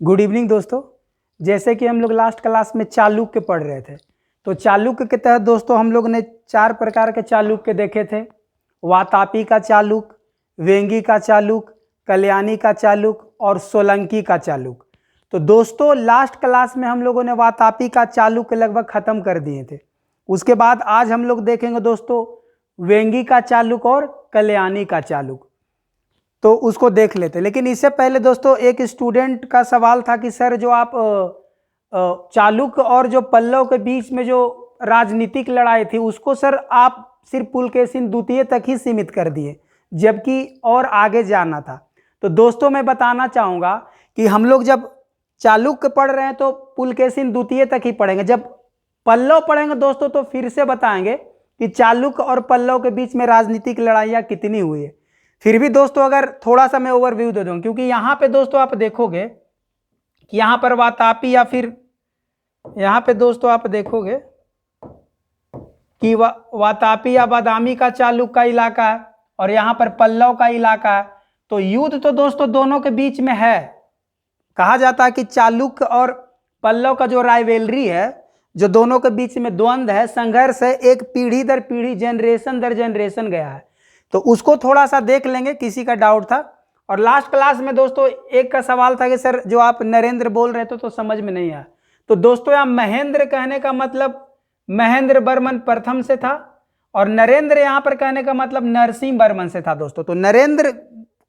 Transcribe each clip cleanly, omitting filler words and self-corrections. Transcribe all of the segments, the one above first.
Good evening दोस्तों। जैसे कि हम लोग लास्ट क्लास में चालुक्य पढ़ रहे थे, तो चालुक्य के तहत दोस्तों हम लोग ने 4 प्रकार के चालुक्य देखे थे। वातापी का चालुक्य, वेंगी का चालुक्य, कल्याणी का चालुक्य और सोलंकी का चालुक्य। तो दोस्तों लास्ट क्लास में हम लोगों ने वातापी का चालुक्य लगभग खत्म कर दिए थे। उसके बाद आज हम लोग देखेंगे दोस्तों वेंगी का चालुक्य और कल्याणी का चालुक्य, तो उसको देख लेते। लेकिन इससे पहले दोस्तों एक स्टूडेंट का सवाल था कि सर जो आप चालुक्य और जो पल्लव के बीच में जो राजनीतिक लड़ाई थी उसको सर आप सिर्फ पुलकेशिन द्वितीय तक ही सीमित कर दिए, जबकि और आगे जाना था। तो दोस्तों मैं बताना चाहूँगा कि हम लोग जब चालुक्य पढ़ रहे हैं तो पुलकेशिन द्वितीय तक ही पढ़ेंगे। जब पल्लव पढ़ेंगे दोस्तों तो फिर से बताएंगे कि चालुक्य और पल्लव के बीच में राजनीतिक लड़ाइयाँ कितनी हुई है। फिर भी दोस्तों अगर थोड़ा सा मैं ओवरव्यू दे दूं, क्योंकि यहाँ पे दोस्तों आप देखोगे कि यहाँ पर वातापी या फिर यहाँ पे दोस्तों आप देखोगे कि वातापी या बादामी का चालुक्य का इलाका है और यहाँ पर पल्लव का इलाका है। तो युद्ध तो दोस्तों दोनों के बीच में है। कहा जाता है कि चालुक्य और पल्लव का जो राइवेलरी है, जो दोनों के बीच में द्वंद्व है, संघर्ष है, एक पीढ़ी दर पीढ़ी, जनरेशन दर जनरेशन गया है। तो उसको थोड़ा सा देख लेंगे, किसी का डाउट था। और लास्ट क्लास में दोस्तों एक का सवाल था कि सर जो आप नरेंद्र बोल रहे थे तो समझ में नहीं आया। तो दोस्तों यहाँ महेंद्र कहने का मतलब महेंद्र वर्मन प्रथम से था और नरेंद्र यहाँ पर कहने का मतलब नरसिंह वर्मन से था दोस्तों। तो नरेंद्र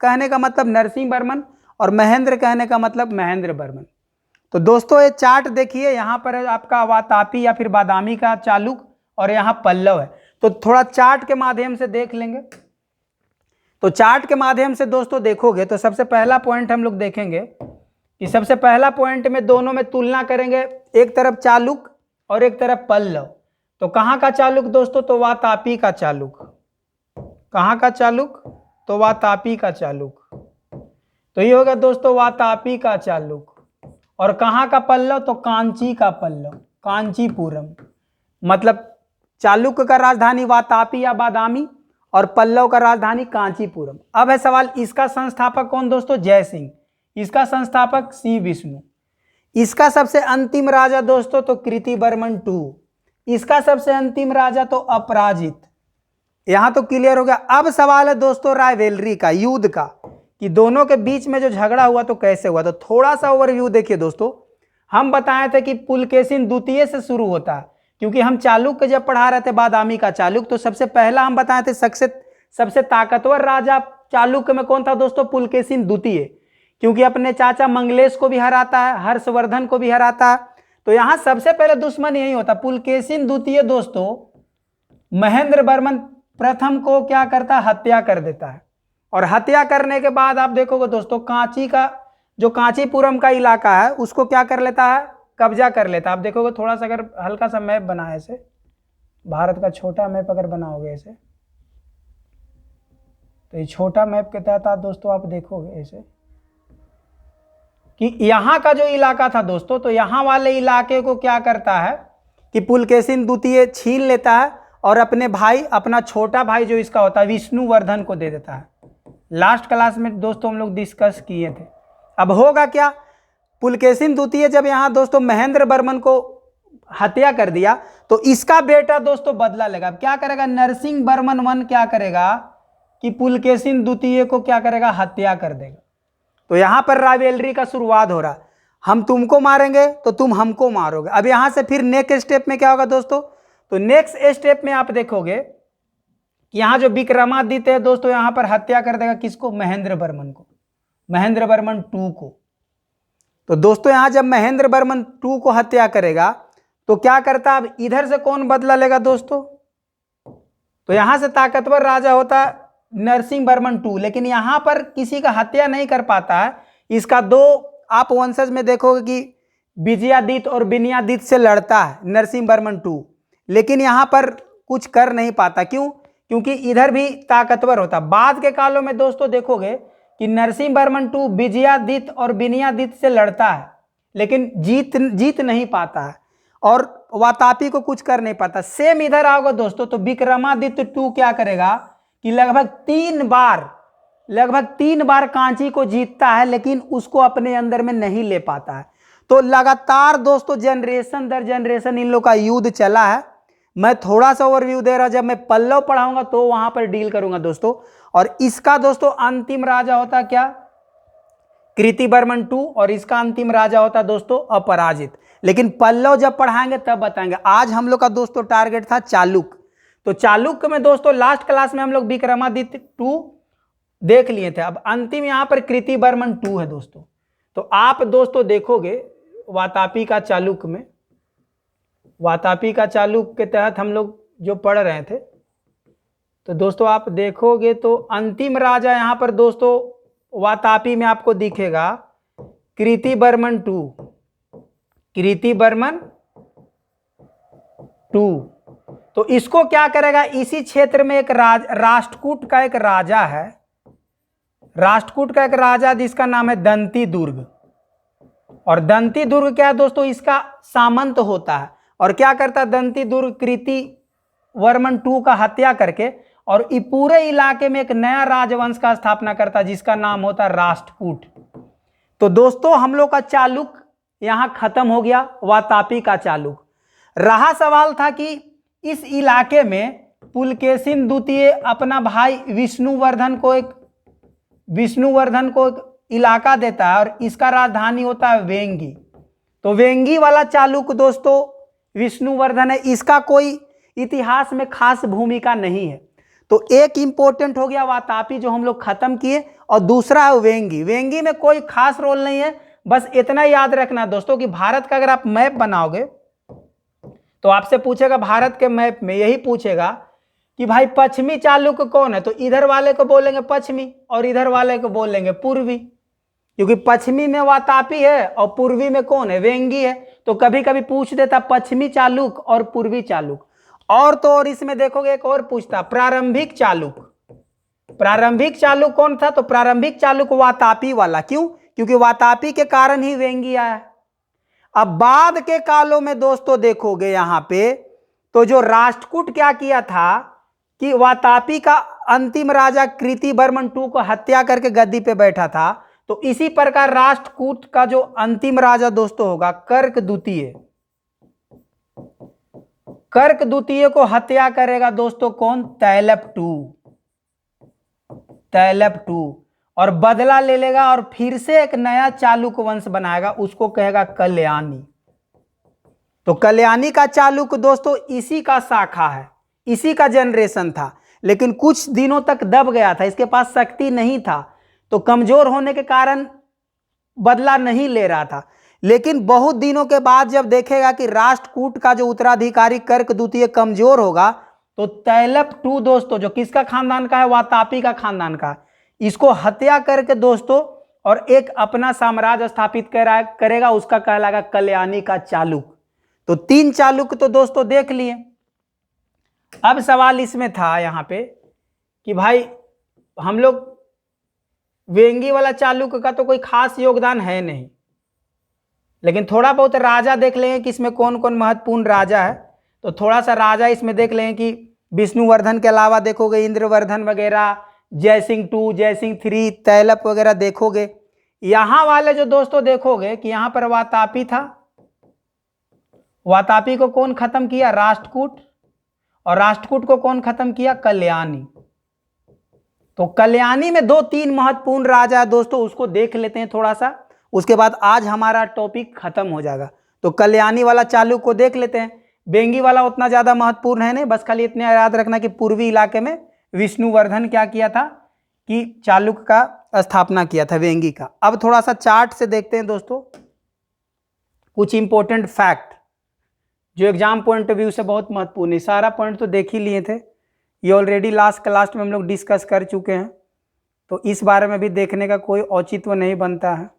कहने का मतलब नरसिंह वर्मन और महेंद्र कहने का मतलब महेंद्र वर्मन। तो दोस्तों ये चार्ट देखिए, यहाँ पर आपका वातापी या फिर बादामी का चालुक्य और यहाँ पल्लव है। तो थोड़ा चार्ट के माध्यम से देख लेंगे। तो चार्ट के माध्यम से दोस्तों देखोगे तो सबसे पहला पॉइंट हम लोग देखेंगे कि सबसे पहला पॉइंट में दोनों में तुलना करेंगे, एक तरफ चालुक्य और एक तरफ पल्लव। तो कहाँ का चालुक्य दोस्तों? तो वातापी का चालुक्य। कहाँ का चालुक्य? तो वातापी का चालुक्य। तो ये होगा दोस्तों वातापी का चालुक्य। और कहाँ का पल्लव? तो कांची का पल्लव, कांचीपुरम। मतलब चालुक्य का राजधानी वातापी या बादामी और पल्लव का राजधानी कांचीपुरम। अब है सवाल, इसका संस्थापक कौन दोस्तों? जय सिंह। इसका संस्थापक सी विष्णु। इसका सबसे अंतिम राजा दोस्तों तो कृतिवर्मन II। इसका सबसे अंतिम राजा तो अपराजित। यहां तो क्लियर हो गया। अब सवाल है दोस्तों राइवेलरी का, युद्ध का, कि दोनों के बीच में जो झगड़ा हुआ तो कैसे हुआ। तो थोड़ा सा ओवरव्यू देखिए दोस्तों। हम बताए थे कि पुलकेशिन द्वितीय से शुरू होता है, क्योंकि हम चालुक्य जब पढ़ा रहे थे बादामी का चालुक्य, तो सबसे पहला हम बताए थे सबसे ताकतवर राजा चालुक्य में कौन था दोस्तों? पुलकेशिन द्वितीय, क्योंकि अपने चाचा मंगलेश को भी हराता है, हर्षवर्धन को भी हराता है। तो यहाँ सबसे पहले दुश्मन यही होता। पुलकेशिन द्वितीय दोस्तों महेंद्र वर्मन प्रथम को क्या करता है? हत्या कर देता है। और हत्या करने के बाद आप देखोगे दोस्तों कांची का जो कांचीपुरम का इलाका है उसको क्या कर लेता है? कब्जा कर लेता है। आप देखोगे थोड़ा सा अगर हल्का सा मैप बना है, ऐसे भारत का छोटा मैप अगर बनाओगे ऐसे, तो ये छोटा मैप के तहत आप दोस्तों आप देखोगे ऐसे कि यहाँ का जो इलाका था दोस्तों, तो यहाँ वाले इलाके को क्या करता है कि पुलकेशिन द्वितीय छीन लेता है और अपने भाई, अपना छोटा भाई जो इसका होता है विष्णुवर्धन को दे देता है। लास्ट क्लास में दोस्तों हम लोग डिस्कस किए थे। अब होगा क्या? पुलकेशिन द्वितीय जब यहाँ दोस्तों महेंद्र वर्मन को हत्या कर दिया तो इसका बेटा दोस्तों बदला लेगा। अब क्या करेगा? नरसिंह वर्मन I क्या करेगा कि पुलकेशिन द्वितीय को क्या करेगा? हत्या कर देगा। तो यहाँ पर राइवेलरी का शुरुआत हो रहा। हम तुमको मारेंगे तो तुम हमको मारोगे। अब यहाँ से फिर नेक्स्ट स्टेप में क्या होगा दोस्तों? तो नेक्स्ट स्टेप में आप देखोगे कि यहाँ जो विक्रमादित्य है दोस्तों यहाँ पर हत्या कर देगा किसको? महेंद्र वर्मन को, महेंद्र वर्मन II को। तो दोस्तों यहाँ जब महेंद्र वर्मन II को हत्या करेगा तो क्या करता? अब इधर से कौन बदला लेगा दोस्तों? तो यहाँ से ताकतवर राजा होता नरसिंह वर्मन II, लेकिन यहाँ पर किसी का हत्या नहीं कर पाता है। इसका 2 आप वंशज में देखोगे कि विजयादित्य और विनयादित्य से लड़ता है नरसिंह वर्मन II, लेकिन यहाँ पर कुछ कर नहीं पाता। क्यों? क्योंकि इधर भी ताकतवर होता। बाद के कालों में दोस्तों देखोगे कि नरसिंह वर्मन II विजयादित्य और विनयादित्य से लड़ता है, लेकिन जीत नहीं पाता है और वातापी को कुछ कर नहीं पाता। सेम इधर आओगे दोस्तों तो विक्रमादित्य II क्या करेगा कि लगभग 3 बार लगभग 3 बार कांची को जीतता है, लेकिन उसको अपने अंदर में नहीं ले पाता है। तो लगातार दोस्तों जनरेशन दर जनरेशन इन लोग का युद्ध चला है। मैं थोड़ा सा ओवरव्यू दे रहा, जब मैं पल्लव पढ़ाऊंगा तो वहां पर डील करूंगा दोस्तों। और इसका दोस्तों अंतिम राजा होता क्या, कृतिवर्मन 2, और इसका अंतिम राजा होता दोस्तों अपराजित। लेकिन पल्लव जब पढ़ाएंगे तब बताएंगे। आज हम लोग का दोस्तों टारगेट था चालुक्य। तो चालुक्य में दोस्तों लास्ट क्लास में हम लोग विक्रमादित्य 2 देख लिए थे। अब अंतिम यहां पर कृतिवर्मन 2 है दोस्तों। तो आप दोस्तों देखोगे वातापी का चालुक्य में, वातापी का चालुक्य के तहत हम लोग जो पढ़ रहे थे, तो दोस्तों आप देखोगे तो अंतिम राजा यहां पर दोस्तों वातापी में आपको दिखेगा कृतिवर्मन 2, कृतिवर्मन 2। तो इसको क्या करेगा, इसी क्षेत्र में एक राष्ट्रकूट का एक राजा है, राष्ट्रकूट का एक राजा जिसका नाम है दंती दुर्ग। और दंती दुर्ग क्या है दोस्तों, इसका सामंत होता है। और क्या करता है दंती दुर्ग, कृतिवर्मन 2 का हत्या करके और ये पूरे इलाके में एक नया राजवंश का स्थापना करता है जिसका नाम होता है राष्ट्रकूट। तो दोस्तों हम लोग का चालुक्य यहां खत्म हो गया, वातापी का चालुक्य। रहा सवाल था कि इस इलाके में पुलकेशिन द्वितीय अपना भाई विष्णुवर्धन को एक इलाका देता है और इसका राजधानी होता है वेंगी। तो वेंगी वाला चालुक्य दोस्तों विष्णुवर्धन है, इसका कोई इतिहास में खास भूमिका नहीं है। तो एक इंपॉर्टेंट हो गया वातापी जो हम लोग खत्म किए, और दूसरा है वेंगी। वेंगी में कोई खास रोल नहीं है, बस इतना याद रखना दोस्तों कि भारत का अगर आप मैप बनाओगे तो आपसे पूछेगा भारत के मैप में यही पूछेगा कि भाई पश्चिमी चालुक्य कौन है, तो इधर वाले को बोलेंगे पश्चिमी और इधर वाले को बोलेंगे पूर्वी, क्योंकि पश्चिमी में वातापी है और पूर्वी में कौन है, वेंगी है। तो कभी कभी पूछ देता पश्चिमी चालुक्य और पूर्वी चालुक्य। और तो और इसमें देखोगे एक और पूछता प्रारंभिक चालुक्य। प्रारंभिक चालुक्य कौन था, तो प्रारंभिक चालुक्य वातापी वाला। क्यों, क्योंकि वातापी के कारण ही वेंगी आया। अब बाद के कालों में दोस्तों देखोगे यहां पे, तो जो राष्ट्रकूट क्या किया था कि वातापी का अंतिम राजा कृतिवर्मन 2 को हत्या करके गद्दी पे बैठा था। तो इसी प्रकार राष्ट्रकूट का जो अंतिम राजा दोस्तों होगा कर्क द्वितीय, कर्क द्वितीय को हत्या करेगा दोस्तों कौन, तैलप 2, तैलप 2, और बदला ले लेगा और फिर से एक नया चालुक्य वंश बनाएगा, उसको कहेगा कल्याणी। तो कल्याणी का चालुक्य दोस्तों इसी का शाखा है, इसी का जनरेशन था, लेकिन कुछ दिनों तक दब गया था, इसके पास शक्ति नहीं था, तो कमजोर होने के कारण बदला नहीं ले रहा था। लेकिन बहुत दिनों के बाद जब देखेगा कि राष्ट्रकूट का जो उत्तराधिकारी कर्क द्वितीय कमजोर होगा, तो तैलप 2 दोस्तों जो किसका खानदान का है, वातापी का खानदान का, इसको हत्या करके दोस्तों और एक अपना साम्राज्य स्थापित करेगा, उसका कहलाएगा कल्याणी का चालुक्य। तो 3 चालुक्य तो दोस्तों देख लिए। अब सवाल इसमें था यहां पे कि भाई हम लोग वेंगी वाला चालुक्य का तो कोई खास योगदान है नहीं, लेकिन थोड़ा बहुत राजा देख लेंगे कि इसमें कौन कौन महत्वपूर्ण राजा है। तो थोड़ा सा राजा इसमें देख लेंगे कि विष्णुवर्धन के अलावा देखोगे इंद्रवर्धन वगैरह, जयसिंह 2, जयसिंह 3, तैलप वगैरह देखोगे। यहां वाले जो दोस्तों देखोगे कि यहां पर वातापी था, वातापी को कौन खत्म किया, राष्ट्रकूट, और राष्ट्रकूट को कौन खत्म किया, कल्याणी। तो कल्याणी में 2-3 महत्वपूर्ण राजा है दोस्तों, उसको देख लेते हैं थोड़ा सा, उसके बाद आज हमारा टॉपिक खत्म हो जाएगा। तो कल्याणी वाला चालुक्य को देख लेते हैं। वेंगी वाला उतना ज्यादा महत्वपूर्ण है नहीं, बस खाली इतना याद रखना कि पूर्वी इलाके में विष्णुवर्धन क्या किया था कि चालुक्य का स्थापना किया था, वेंगी का। अब थोड़ा सा चार्ट से देखते हैं दोस्तों कुछ इंपॉर्टेंट फैक्ट जो एग्जाम पॉइंट ऑफ व्यू से बहुत महत्वपूर्ण है। सारा पॉइंट तो देख ही लिए थे, ये ऑलरेडी लास्ट क्लास में हम लोग डिस्कस कर चुके हैं, तो इस बारे में भी देखने का कोई औचित्य नहीं बनता है।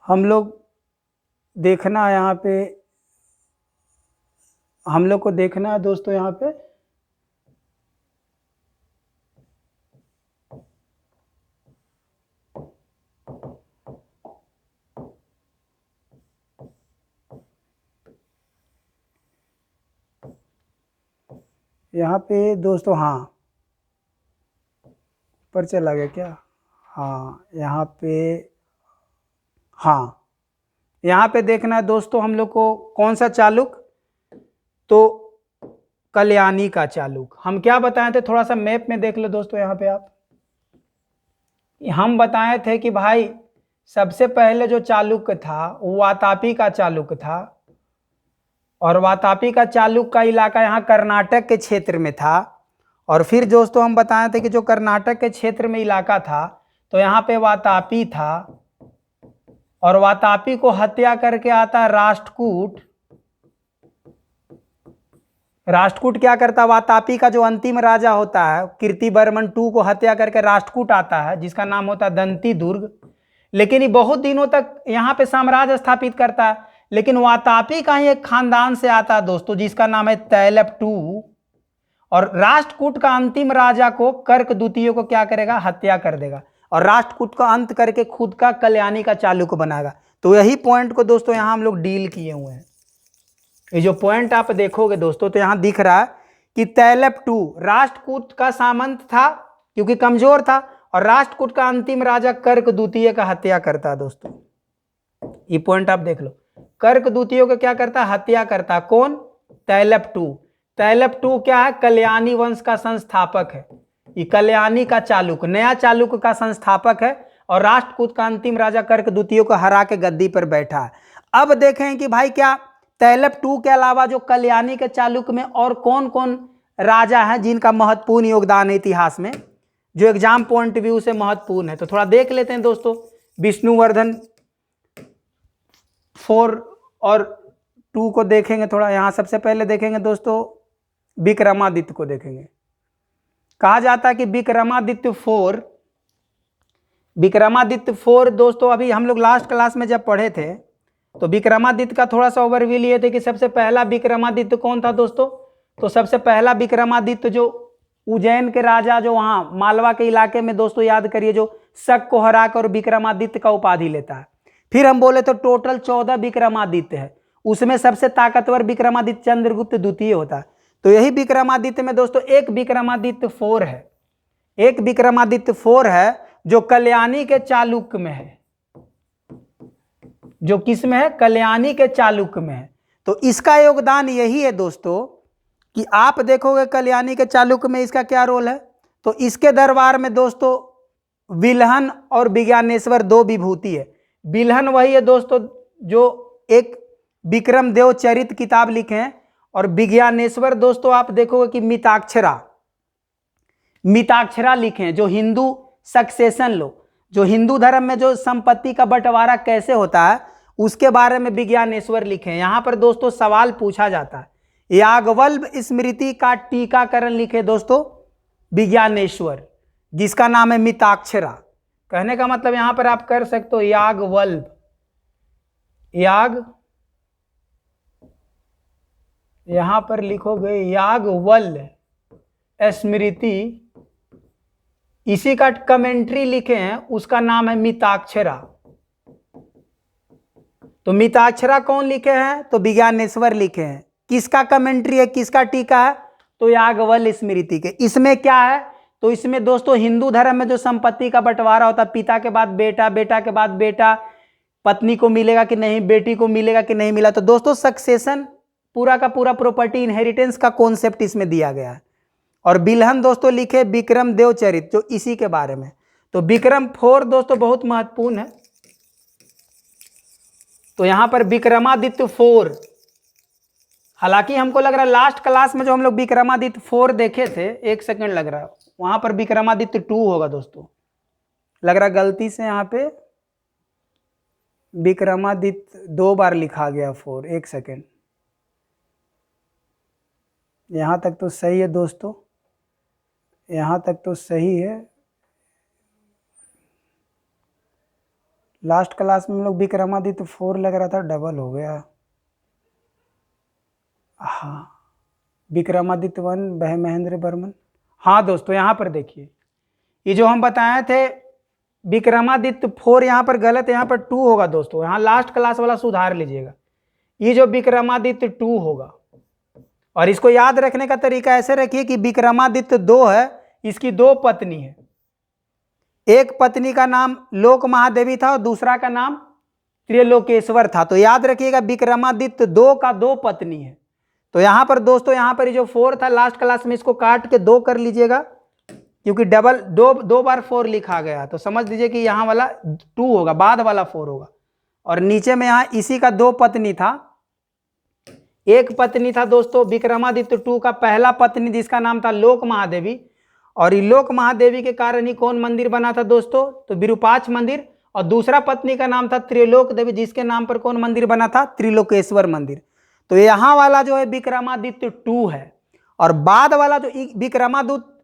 हम लोग देखना है यहाँ पे, हम लोग को देखना है दोस्तों यहाँ पे दोस्तों, हाँ ऊपर चला गया क्या? हाँ यहाँ पे, हाँ यहाँ पे देखना है दोस्तों हम लोग को कौन सा चालुक, तो कल्याणी का चालुक। हम क्या बताए थे, थोड़ा सा मैप में देख लो दोस्तों। यहाँ पे आप, हम बताए थे कि भाई सबसे पहले जो चालुक्य था वो वातापी का चालुक्य था, और वातापी का चालुक्य का इलाका यहाँ कर्नाटक के क्षेत्र में था। और फिर दोस्तों हम बताए थे कि जो कर्नाटक के क्षेत्र में इलाका था तो यहाँ पे वातापी था, और वातापी को हत्या करके आता राष्ट्रकूट। राष्ट्रकूट क्या करता, वातापी का जो अंतिम राजा होता है कीर्तिवर्मन II को हत्या करके राष्ट्रकूट आता है, जिसका नाम होता है दंती दुर्ग। लेकिन ये बहुत दिनों तक यहाँ पे साम्राज्य स्थापित करता है, लेकिन वातापी का ही एक खानदान से आता है दोस्तों, जिसका नाम है तैलप II। और राष्ट्रकूट का अंतिम राजा को कर्क द्वितीय को क्या करेगा, हत्या कर देगा, और राष्ट्रकूट का अंत करके खुद का कल्याणी का चालुक्य बनाएगा। तो यही पॉइंट को दोस्तों यहाँ हम लोग डील किए हुए हैं। ये जो पॉइंट आप देखोगे दोस्तों तो यहाँ दिख रहा है कि तैलप II राष्ट्रकूट का सामंत था क्योंकि कमजोर था, और राष्ट्रकूट का अंतिम राजा कर्क द्वितीय का हत्या करता है दोस्तों। ये पॉइंट आप देख लो, कर्क द्वितीय को क्या करता है, हत्या करता। कौन, तैलप II। तैलप II क्या है, कल्याणी वंश का संस्थापक है। ये कल्याणी का चालुक्य, नया चालुक्य का संस्थापक है, और राष्ट्रकूट का अंतिम राजा कर्क द्वितीय को हरा के गद्दी पर बैठा है। अब देखें कि भाई क्या तैलप II के अलावा जो कल्याणी के चालुक्य में और कौन कौन राजा हैं जिनका महत्वपूर्ण योगदान है इतिहास में, जो एग्जाम पॉइंट व्यू से महत्वपूर्ण है। तो थोड़ा देख लेते हैं दोस्तों। विष्णुवर्धन 4 और 2 को देखेंगे थोड़ा। यहाँ सबसे पहले देखेंगे दोस्तों विक्रमादित्य को देखेंगे। कहा जाता है कि विक्रमादित्य 4 दोस्तों, अभी हम लोग लास्ट क्लास में जब पढ़े थे तो विक्रमादित्य का थोड़ा सा ओवरव्यू लिए थे कि सबसे पहला विक्रमादित्य कौन था दोस्तों। तो सबसे पहला विक्रमादित्य जो उज्जैन के राजा, जो वहाँ मालवा के इलाके में दोस्तों याद करिए, जो शक को हराकर विक्रमादित्य का उपाधि लेता है। फिर हम बोले तो टोटल 14 विक्रमादित्य है, उसमें सबसे ताकतवर विक्रमादित्य चंद्रगुप्त द्वितीय होता है। तो यही विक्रमादित्य में दोस्तों एक विक्रमादित्य 4 है, एक विक्रमादित्य 4 है जो कल्याणी के चालुक्य में है। जो किस में है, कल्याणी के चालुक्य में है। तो इसका योगदान यही है दोस्तों कि आप देखोगे कल्याणी के चालुक्य में इसका क्या रोल है। तो इसके दरबार में दोस्तों बिल्हन और विज्ञानेश्वर 2 विभूति है। बिल्हन वही है दोस्तों जो एक विक्रमदेव चरित किताब लिखे हैं, और विज्ञानेश्वर दोस्तों आप देखोगे कि मिताक्षरा लिखे हैं, जो हिंदू सक्सेशन लो, जो हिंदू धर्म में जो संपत्ति का बंटवारा कैसे होता है उसके बारे में विज्ञानेश्वर लिखे हैं। यहाँ पर दोस्तों सवाल पूछा जाता है। याज्ञवल्क्य स्मृति का टीकाकरण लिखे दोस्तों विज्ञानेश्वर, जिसका नाम है मिताक्षरा। कहने का मतलब यहाँ पर आप कर सकते हो यहाँ पर लिखोगे याज्ञवल्क्य स्मृति, इसी का कमेंट्री लिखे हैं, उसका नाम है मिताक्षरा। तो मिताक्षरा कौन लिखे हैं, तो विज्ञानेश्वर लिखे हैं। किसका कमेंट्री है, किसका टीका है, तो याज्ञवल्क्य स्मृति के। इसमें क्या है, तो इसमें दोस्तों हिंदू धर्म में जो संपत्ति का बंटवारा होता है, पिता के बाद बेटा, बेटा के बाद बेटा, पत्नी को मिलेगा कि नहीं, बेटी को मिलेगा कि नहीं मिला, तो दोस्तों सक्सेशन पूरा का पूरा प्रॉपर्टी इनहेरिटेंस का कॉन्सेप्ट इसमें दिया गया है। और बिल्हन दोस्तों लिखे विक्रमदेव चरित, जो इसी के बारे में। तो विक्रम 4 दोस्तों बहुत महत्वपूर्ण है। तो यहां पर विक्रमादित्य 4, हालांकि हमको लग रहा है लास्ट क्लास में जो हम लोग विक्रमादित्य 4 देखे थे, एक सेकंड लग रहा है, वहां पर विक्रमादित्य 2 होगा दोस्तों, लग रहा गलती से यहाँ पे विक्रमादित्य 2 बार लिखा गया 4, एक सेकंड। यहाँ तक तो सही है दोस्तों, यहाँ तक तो सही है। लास्ट क्लास में हम लोग विक्रमादित्य 4 लग रहा था, डबल हो गया। हाँ, विक्रमादित्य 1 वह महेंद्र वर्मन। हाँ दोस्तों यहाँ पर देखिए, ये जो हम बताए थे विक्रमादित्य 4 यहाँ पर गलत है, यहाँ पर 2 होगा दोस्तों। यहाँ लास्ट क्लास वाला सुधार लीजिएगा, ये जो विक्रमादित्य 2 होगा। और इसको याद रखने का तरीका ऐसे रखिए कि विक्रमादित्य 2 है, इसकी 2 पत्नी है। एक पत्नी का नाम लोक महादेवी था और दूसरा का नाम त्रिलोकेश्वर था। तो याद रखिएगा विक्रमादित्य 2 का 2 पत्नी है। तो यहाँ पर दोस्तों, यहाँ पर जो 4 था लास्ट क्लास में, इसको काट के 2 कर लीजिएगा, क्योंकि डबल दो बार 4 लिखा गया, तो समझ लीजिए कि यहाँ वाला 2 होगा, बाद वाला 4 होगा। और नीचे में यहाँ इसी का 2 पत्नी था। एक पत्नी था दोस्तों विक्रमादित्य 2 का पहला पत्नी, जिसका नाम था लोक महादेवी, और लोक महादेवी के कारण ही कौन मंदिर बना था दोस्तों, तो विरूपाक्ष मंदिर। और दूसरा पत्नी का नाम था त्रिलोक देवी, जिसके नाम पर कौन मंदिर बना था, त्रिलोकेश्वर मंदिर। तो यहाँ वाला जो है विक्रमादित्य 2 है, और बाद वाला जो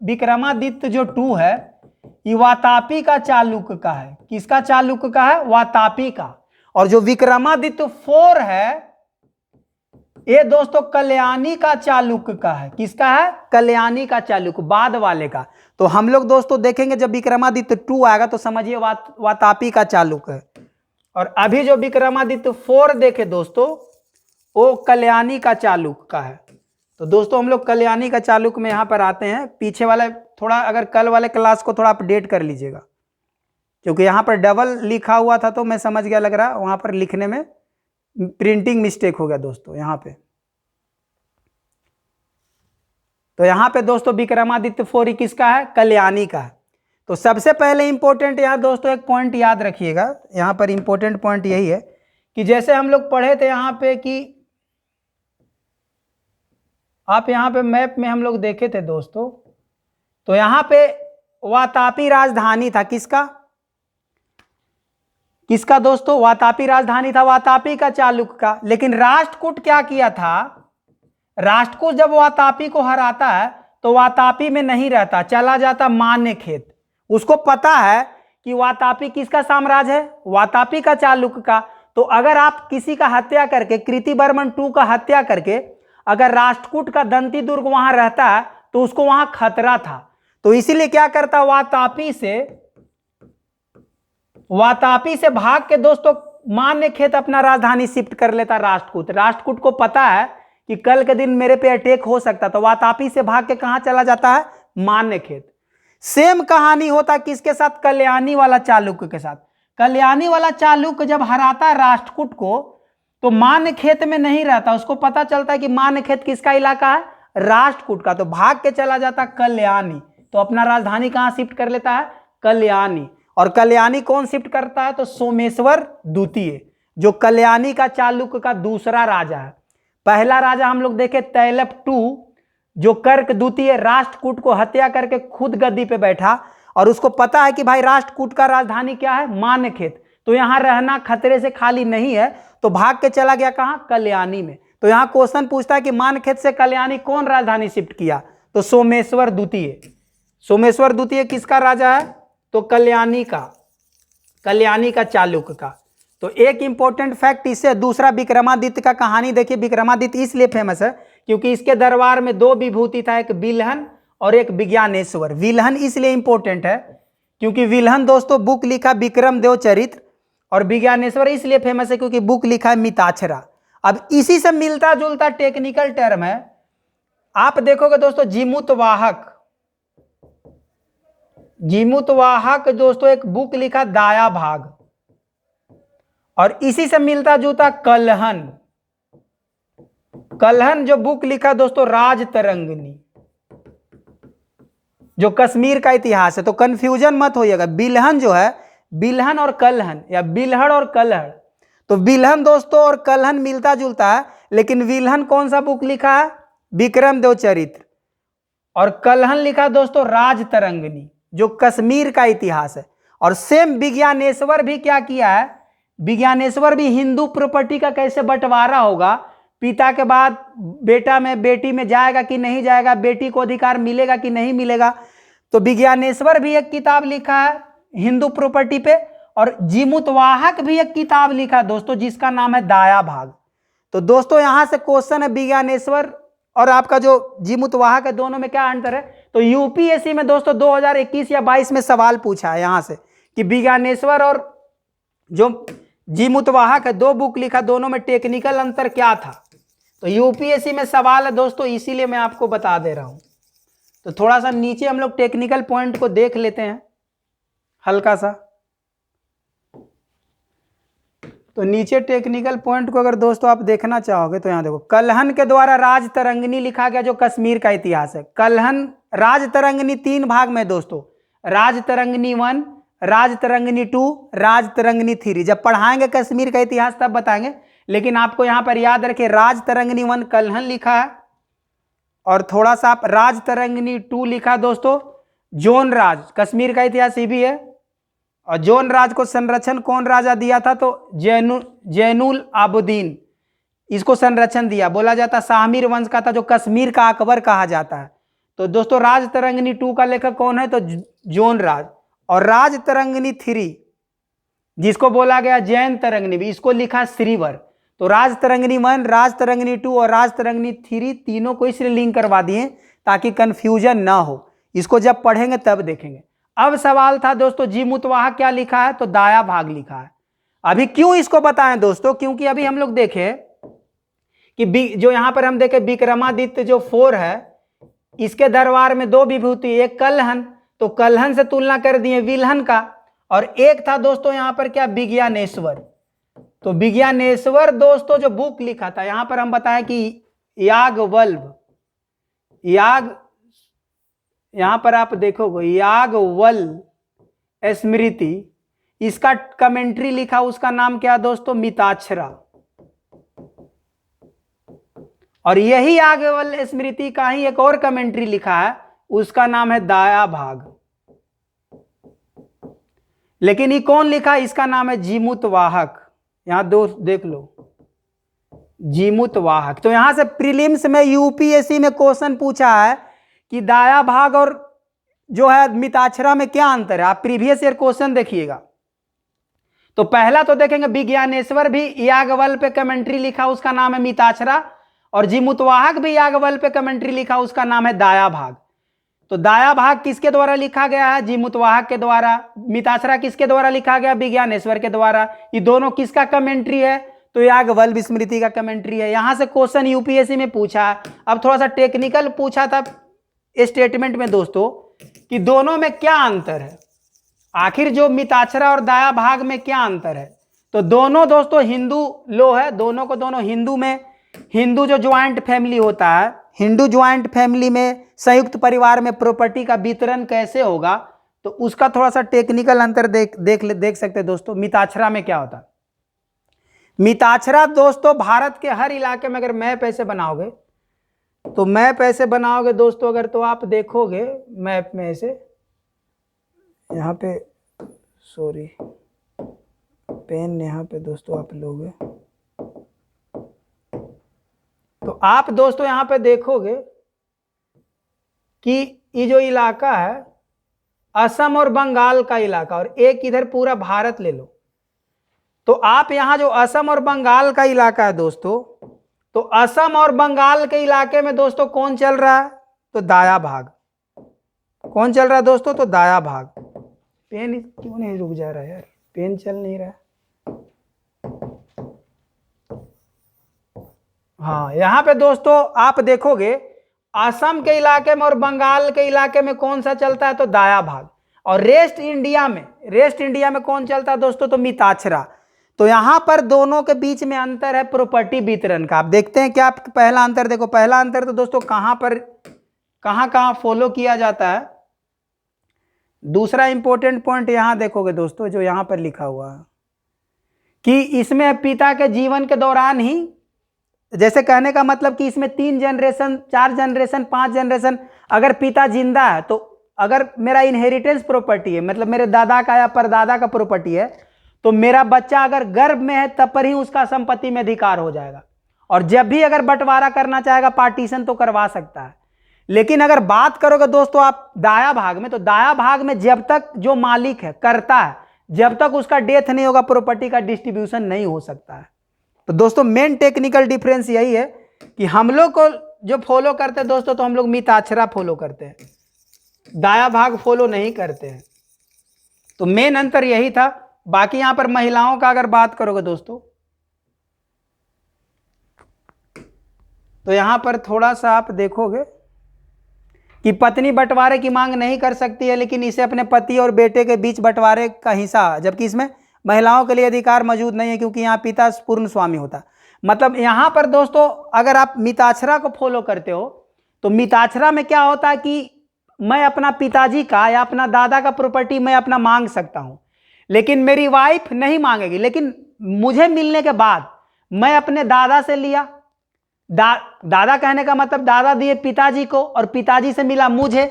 विक्रमादित्य जो 2 है, ये वातापी का चालुक्य का है। किसका चालुक्य का है, वातापी का। और जो विक्रमादित्य 4 है, ये दोस्तों कल्याणी का चालुक्य का है। किसका है, कल्याणी का चालुक्य, बाद वाले का। तो हम लोग दोस्तों देखेंगे जब विक्रमादित्य 2 आएगा तो समझिए वातापी का चालुक्य है। और अभी जो विक्रमादित्य 4 देखे दोस्तों, वो कल्याणी का चालुक्य का है। तो दोस्तों हम लोग कल्याणी का चालुक्य में यहाँ पर आते हैं। पीछे वाला थोड़ा, अगर कल वाले क्लास को थोड़ा अपडेट कर लीजिएगा, क्योंकि यहाँ पर डबल लिखा हुआ था तो मैं समझ गया, लग रहा वहाँ पर लिखने में प्रिंटिंग मिस्टेक हो गया दोस्तों यहाँ पे। तो यहाँ पे दोस्तों विक्रमादित्य 4 किसका है, कल्याणी का है। तो सबसे पहले इंपॉर्टेंट यहाँ दोस्तों एक पॉइंट याद रखिएगा, यहाँ पर इंपॉर्टेंट पॉइंट यही है कि जैसे हम लोग पढ़े थे यहाँ पे कि आप यहाँ पे मैप में हम लोग देखे थे दोस्तों, तो यहाँ पे वातापी राजधानी था। किसका दोस्तों, वातापी राजधानी था, वातापी का चालुक्य का। लेकिन राष्ट्रकूट क्या किया था, राष्ट्रकूट जब वातापी को हराता है तो वातापी में नहीं रहता, चला जाता मान्यखेत। उसको पता है कि वातापी किसका साम्राज्य है, वातापी का चालुक्य का। तो अगर आप किसी का हत्या करके, कृतिवर्मन 2 का हत्या करके अगर राष्ट्रकूट का दंती दुर्ग वहां रहता है तो उसको वहां खतरा था। तो इसीलिए क्या करता, वातापी से भाग के दोस्तों मान्यखेत अपना राजधानी शिफ्ट कर लेता राष्ट्रकूट को पता है कि कल के दिन मेरे पे अटैक हो सकता, तो वातापी से भाग के कहां चला जाता है, मान्यखेत। सेम कहानी होता किसके साथ, कल्याणी वाला चालुक्य के साथ। कल्याणी वाला चालुक्य जब हराता है राष्ट्रकूट को तो मान्यखेत में नहीं रहता, उसको पता चलता है कि मान्यखेत किसका इलाका है, राष्ट्रकूट का। तो भाग के चला जाता कल्याणी, तो अपना राजधानी कहां शिफ्ट कर लेता है, कल्याणी। और कल्याणी कौन शिफ्ट करता है, तो सोमेश्वर द्वितीय, जो कल्याणी का चालुक्य का दूसरा राजा है। पहला राजा हम लोग देखे तैलप 2, जो कर्क द्वितीय राष्ट्रकूट को हत्या करके खुद गद्दी पे बैठा, और उसको पता है कि भाई राष्ट्रकूट का राजधानी क्या है, मान्यखेत, तो यहां रहना खतरे से खाली नहीं है, तो भाग के चला गया कहां, कल्याणी में। तो यहां क्वेश्चन पूछता है कि मान्यखेत से कल्याणी कौन राजधानी शिफ्ट किया, तो सोमेश्वर द्वितीय। सोमेश्वर द्वितीय किसका राजा है, तो कल्याणी का चालुक्य का। तो एक इंपॉर्टेंट फैक्ट इससे, दूसरा विक्रमादित्य का कहानी देखिए। विक्रमादित्य इसलिए फेमस है क्योंकि इसके दरबार में 2 विभूति था, एक बिल्हन और एक विज्ञानेश्वर। विल्हन इसलिए इंपॉर्टेंट है क्योंकि विल्हन दोस्तों बुक लिखा विक्रम देव चरित्र, और विज्ञानेश्वर इसलिए फेमस है क्योंकि बुक लिखा है मिताक्षरा। अब इसी से मिलता जुलता टेक्निकल टर्म है, आप देखोगे दोस्तों जीमूतवाहक दोस्तों एक बुक लिखा दाया भाग, और इसी से मिलता जुलता कल्हन जो बुक लिखा दोस्तों राजतरंगिणी, जो कश्मीर का इतिहास है। तो कंफ्यूजन मत होइएगा, बिल्हन जो है, बिल्हन और कल्हन या बिल्हड़ और कल्हड़, तो बिल्हन दोस्तों और कल्हन मिलता जुलता है, लेकिन विल्हन कौन सा बुक लिखा है, विक्रम देव चरित्र, और कल्हन लिखा दोस्तों राजतरंगिणी, जो कश्मीर का इतिहास है। और सेम विज्ञानेश्वर भी क्या किया है, विज्ञानेश्वर भी हिंदू प्रॉपर्टी का कैसे बंटवारा होगा, पिता के बाद बेटा में बेटी में जाएगा कि नहीं जाएगा, बेटी को अधिकार मिलेगा कि नहीं मिलेगा। तो विज्ञानेश्वर भी एक किताब लिखा है हिंदू प्रॉपर्टी पे, और जीमूतवाहक भी एक किताब लिखा दोस्तों जिसका नाम है दाया भाग। तो दोस्तों यहां से क्वेश्चन है विज्ञानेश्वर और आपका जो जीमूतवाहक है, दोनों में क्या अंतर है। तो यूपीएससी में दोस्तों 2021 या 22 में सवाल पूछा है यहां से कि विज्ञानेश्वर और जो जीमूतवाहक है 2 बुक लिखा, दोनों में टेक्निकल अंतर क्या था। तो यूपीएससी में सवाल है दोस्तों, इसीलिए मैं आपको बता दे रहा हूं। तो थोड़ा सा नीचे हम लोग टेक्निकल पॉइंट को देख लेते हैं। हल्का सा। तो नीचे टेक्निकल पॉइंट को अगर दोस्तों आप देखना चाहोगे तो यहाँ देखो, कल्हण के द्वारा राज तरंगिणी लिखा गया, जो कश्मीर का इतिहास है। कल्हण राज तरंगिणी 3 भाग में दोस्तों, राज तरंगिणी 1, राज तरंगिणी 2, राज तरंगिणी 3। जब पढ़ाएंगे कश्मीर का इतिहास तब बताएंगे, लेकिन आपको यहाँ पर याद रखिए राज तरंगिणी 1 कल्हण लिखा है, और थोड़ा सा आप राज तरंगिणी 2 लिखा दोस्तों जोन राज, कश्मीर का इतिहास ये भी है। और जोन राज को संरक्षण कौन राजा दिया था, तो जैनुल आबुद्दीन इसको संरक्षण दिया। बोला जाता शाहमीर वंश का था, जो कश्मीर का अकबर कहा जाता है। तो दोस्तों राज तरंगिणी 2 का लेखक कौन है, तो जोन राज। और राज तरंगिणी 3 जिसको बोला गया जैन तरंगिणी भी, इसको लिखा श्रीवर। तो राज तरंगिणी 1, राज तरंगिणी 2 और राज तरंगिणी 3 तीनों को इसलिए लिंक करवा दिए ताकि कंफ्यूजन ना हो। इसको जब पढ़ेंगे तब देखेंगे। अब सवाल था दोस्तों जीमूतवाहक क्या लिखा है, तो दाया भाग लिखा है। अभी क्यों इसको बताएं दोस्तों, क्योंकि अभी हम लोग देखें कि जो यहां पर हम देखें विक्रमादित्य जो 4 है, इसके दरबार में 2 विभूति, एक कल्हण, तो कल्हण से तुलना कर दिए विल्हण का, और एक था दोस्तों यहां पर क्या विज्ञानेश्वर। तो विज्ञानेश्वर दोस्तों जो बुक लिखा था, यहां पर हम बताएं कि याज्ञवल्क्य, यहां पर आप देखोगे याज्ञवल्क्य स्मृति, इसका कमेंट्री लिखा, उसका नाम क्या दोस्तों मिताक्षरा। और यही याज्ञवल्क्य स्मृति का ही एक और कमेंट्री लिखा है, उसका नाम है दाया भाग। लेकिन ये कौन लिखा, इसका नाम है जीमूतवाहक। यहां दोस्त देख लो जीमूतवाहक। तो यहां से प्रीलिम्स में यूपीएससी में क्वेश्चन पूछा है कि दाया भाग और जो है मिताक्षरा में क्या अंतर है। आप प्रीवियस ईयर क्वेश्चन देखिएगा। तो पहला तो देखेंगे विज्ञानेश्वर भी याज्ञवल्क्य पे कमेंट्री लिखा, उसका नाम है मिताक्षरा, और जीमूतवाहक भी याज्ञवल्क्य पे कमेंट्री लिखा, उसका नाम है दाया भाग। तो दाया भाग किसके द्वारा लिखा गया है, जीमूतवाहक के द्वारा। मिताक्षरा किसके द्वारा लिखा गया, विज्ञानेश्वर के द्वारा। ये दोनों किसका कमेंट्री है, तो याज्ञवल्क्य स्मृति का कमेंट्री है। यहां से क्वेश्चन यूपीएससी में पूछा। अब थोड़ा सा टेक्निकल पूछा था स्टेटमेंट में दोस्तों कि दोनों में क्या अंतर है, आखिर जो मिताक्षरा और दाया भाग में क्या अंतर है। तो दोनों दोस्तों हिंदू लो है, दोनों को दोनों हिंदू में, हिंदू जो ज्वाइंट फैमिली होता है, हिंदू ज्वाइंट फैमिली में संयुक्त परिवार में प्रॉपर्टी का वितरण कैसे होगा, तो उसका थोड़ा सा टेक्निकल अंतर देख सकते हैं दोस्तों। मिताक्षरा में क्या होता है, मिताक्षरा दोस्तों भारत के हर इलाके में अगर मैप ऐसे बनाओगे, तो मैप ऐसे बनाओगे दोस्तों अगर, तो आप देखोगे मैप में ऐसे, यहाँ पे सॉरी पेन यहाँ पे दोस्तों आप लोगे, तो आप दोस्तों यहाँ पे देखोगे कि ये जो इलाका है असम और बंगाल का इलाका, और एक इधर पूरा भारत ले लो। तो आप यहाँ जो असम और बंगाल का इलाका है दोस्तों, तो असम और बंगाल के इलाके में दोस्तों कौन चल रहा है, तो दाया भाग। कौन चल रहा है दोस्तों, तो दाया भाग। पेन क्यों नहीं रुक जा रहा है यार, पेन चल नहीं रहा है। हाँ यहाँ पे दोस्तों आप देखोगे असम के इलाके में और बंगाल के इलाके में कौन सा चलता है, तो दाया भाग। और रेस्ट इंडिया में कौन चलता है दोस्तों, तो मिताक्षरा। तो यहां पर दोनों के बीच में अंतर है प्रॉपर्टी वितरण का। आप देखते हैं क्या, पहला अंतर देखो, पहला अंतर तो दोस्तों कहां फॉलो किया जाता है। दूसरा इंपॉर्टेंट पॉइंट यहां देखोगे दोस्तों, जो यहां पर लिखा हुआ है कि इसमें पिता के जीवन के दौरान ही, जैसे कहने का मतलब कि इसमें 3 जनरेशन, 4 जनरेशन, 5 जनरेशन, अगर पिता जिंदा है, तो अगर मेरा इनहेरिटेंस प्रॉपर्टी है, मतलब मेरे दादा का या परदादा का प्रॉपर्टी है, तो मेरा बच्चा अगर गर्भ में है तब पर ही उसका संपत्ति में अधिकार हो जाएगा। और जब भी अगर बंटवारा करना चाहेगा, पार्टीशन तो करवा सकता है। लेकिन अगर बात करोगे दोस्तों आप दाया भाग में, तो दाया भाग में जब तक जो मालिक है, करता है, जब तक उसका डेथ नहीं होगा, प्रॉपर्टी का डिस्ट्रीब्यूशन नहीं हो सकता है। तो दोस्तों मेन टेक्निकल डिफरेंस यही है कि हम लोग को जो फॉलो करते हैं दोस्तों, तो हम लोग मिताक्षरा फॉलो करते हैं, दाया भाग फॉलो नहीं करते हैं। तो मेन अंतर यही था। बाकी यहां पर महिलाओं का अगर बात करोगे दोस्तों, तो यहां पर थोड़ा सा आप देखोगे कि पत्नी बंटवारे की मांग नहीं कर सकती है, लेकिन इसे अपने पति और बेटे के बीच बंटवारे का हिस्सा, जबकि इसमें महिलाओं के लिए अधिकार मौजूद नहीं है क्योंकि यहाँ पिता पूर्ण स्वामी होता। मतलब यहाँ पर दोस्तों अगर आप मिताक्षरा को फॉलो करते हो तो मिताक्षरा में क्या होता है कि मैं अपना पिताजी का या अपना दादा का प्रॉपर्टी मैं अपना मांग सकता हूं, लेकिन मेरी वाइफ नहीं मांगेगी। लेकिन मुझे मिलने के बाद मैं अपने दादा से लिया, दादा कहने का मतलब दादा दिए पिताजी को और पिताजी से मिला मुझे।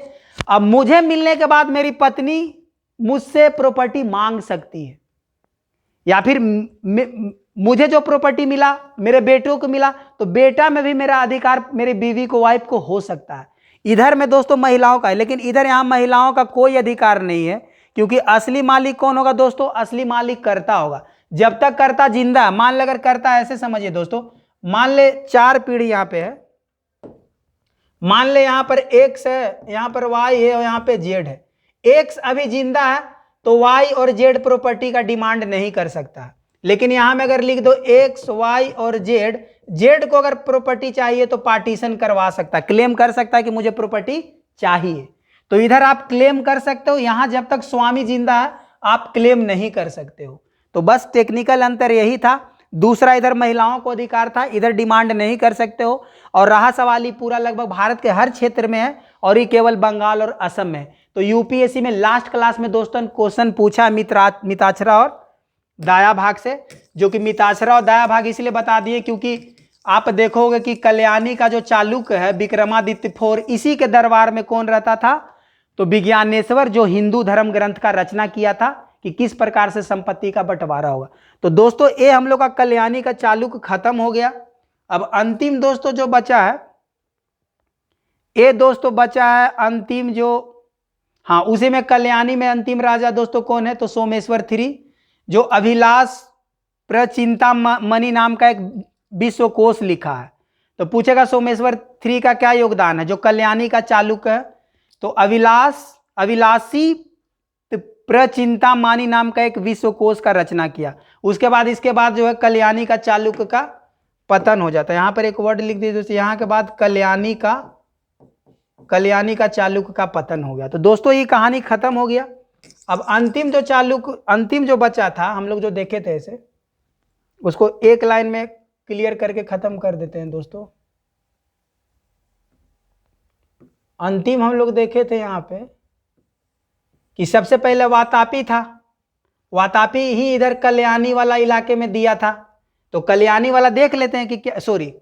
अब मुझे मिलने के बाद मेरी पत्नी मुझसे प्रॉपर्टी मांग सकती है, या फिर मुझे जो प्रॉपर्टी मिला मेरे बेटों को मिला तो बेटा में भी मेरा अधिकार मेरी बीवी को, वाइफ को हो सकता है। इधर में दोस्तों महिलाओं का है, लेकिन इधर यहां महिलाओं का कोई अधिकार नहीं है, क्योंकि असली मालिक कौन होगा दोस्तों? असली मालिक कर्ता होगा, जब तक कर्ता जिंदा है। मान ले अगर कर्ता, ऐसे समझिए दोस्तों, मान ले 4 पीढ़ी यहां पे है, मान ले यहां पर एक्स है, यहां पर वाई है और यहां पे जेड है। एक्स अभी जिंदा है तो वाई और जेड प्रॉपर्टी का डिमांड नहीं कर सकता, लेकिन यहां में अगर लिख दो एक्स वाई और जेड, जेड को अगर प्रॉपर्टी चाहिए तो पार्टीशन करवा सकता है, क्लेम कर सकता है कि मुझे प्रॉपर्टी चाहिए। तो इधर आप क्लेम कर सकते हो, यहां जब तक स्वामी जिंदा है आप क्लेम नहीं कर सकते हो। तो बस टेक्निकल अंतर यही था। दूसरा इधर महिलाओं को अधिकार था, इधर डिमांड नहीं कर सकते हो। और रहा सवाल ही पूरा लगभग भारत के हर क्षेत्र में है और ये केवल बंगाल और असम में। तो यूपीएससी में लास्ट क्लास में दोस्तों क्वेश्चन पूछा मिताक्षरा और दाया भाग से, जो कि मिताक्षरा और दाया भाग इसलिए बता दिए क्योंकि आप देखोगे कि कल्याणी का जो चालुक्य है विक्रमादित्य 4, इसी के दरबार में कौन रहता था? तो विज्ञानेश्वर, जो हिंदू धर्म ग्रंथ का रचना किया था कि किस प्रकार से संपत्ति का बंटवारा होगा। तो दोस्तों ये हम लोग का कल्याणी का चालुक्य खत्म हो गया। अब अंतिम दोस्तों जो बचा है, ये दोस्तों बचा है अंतिम जो, हाँ उसी में कल्याणी में अंतिम राजा दोस्तों कौन है? तो सोमेश्वर 3, जो अभिलाष प्रचिंतामणि नाम का एक विश्वकोश लिखा है। तो पूछेगा सोमेश्वर 3 का क्या योगदान है? जो कल्याणी का चालुक्य है तो अभिलाषी प्रचिंतामणि नाम का एक विश्वकोश का रचना किया। उसके बाद इसके बाद जो है कल्याणी का चालुक्य का पतन हो जाता है। यहां पर एक वर्ड लिख दीजिए दोस्तों, यहां के बाद कल्याणी का चालुक्य का पतन हो गया। तो दोस्तों ये कहानी खत्म हो गया। अब अंतिम जो चालुक्य, अंतिम जो बचा था हम लोग जो देखे थे इसे, उसको एक लाइन में क्लियर करके खत्म कर देते हैं दोस्तों। अंतिम हम लोग देखे थे यहां पे कि सबसे पहले वातापी था, वातापी ही इधर कल्याणी वाला इलाके में दिया था। तो कल्याणी वाला देख लेते हैं कि क्या, सॉरी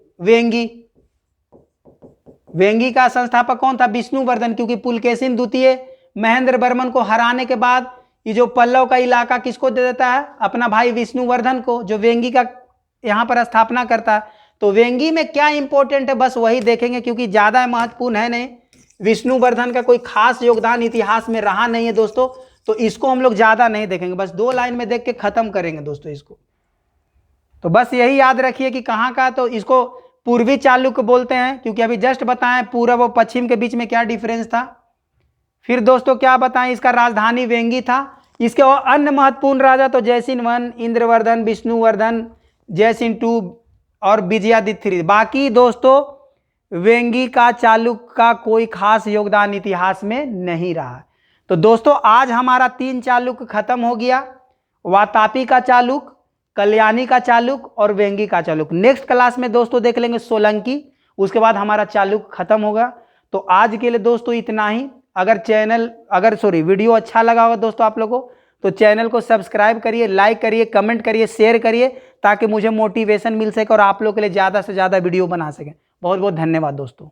वेंगी का संस्थापक कौन था? विष्णुवर्धन, क्योंकि पुलकेशिन द्वितीय महेंद्र वर्मन को हराने के बाद ये जो पल्लव का इलाका किसको दे देता है? अपना भाई विष्णुवर्धन को, जो वेंगी का यहाँ पर स्थापना करता है। तो वेंगी में क्या इंपॉर्टेंट है बस वही देखेंगे, क्योंकि ज्यादा महत्वपूर्ण है नहीं। विष्णुवर्धन का कोई खास योगदान इतिहास में रहा नहीं है दोस्तों, तो इसको हम लोग ज्यादा नहीं देखेंगे, बस 2 लाइन में देख के खत्म करेंगे दोस्तों इसको। तो बस यही याद रखिए कि कहाँ का, तो इसको पूर्वी चालुक्य बोलते हैं, क्योंकि अभी जस्ट बताएं पूर्व और पश्चिम के बीच में क्या डिफरेंस था। फिर दोस्तों क्या बताएं, इसका राजधानी वेंगी था। इसके और अन्य महत्वपूर्ण राजा तो जयसिंह 1, इंद्रवर्धन, विष्णुवर्धन, जयसिंह 2 और विजयादित्य 3। बाकी दोस्तों वेंगी का चालुक्य का कोई खास योगदान इतिहास में नहीं रहा। तो दोस्तों आज हमारा 3 चालुक्य खत्म हो गया, वातापी का चालुक्य, कल्याणी का चालुक्य और वेंगी का चालुक्य। नेक्स्ट क्लास में दोस्तों देख लेंगे सोलंकी, उसके बाद हमारा चालुक्य खत्म होगा। तो आज के लिए दोस्तों इतना ही। अगर वीडियो अच्छा लगा होगा दोस्तों आप लोगों को, तो चैनल को सब्सक्राइब करिए, लाइक करिए, कमेंट करिए, शेयर करिए, ताकि मुझे मोटिवेशन मिल सके और आप लोग के लिए ज़्यादा से ज़्यादा वीडियो बना सकें। बहुत बहुत धन्यवाद दोस्तों।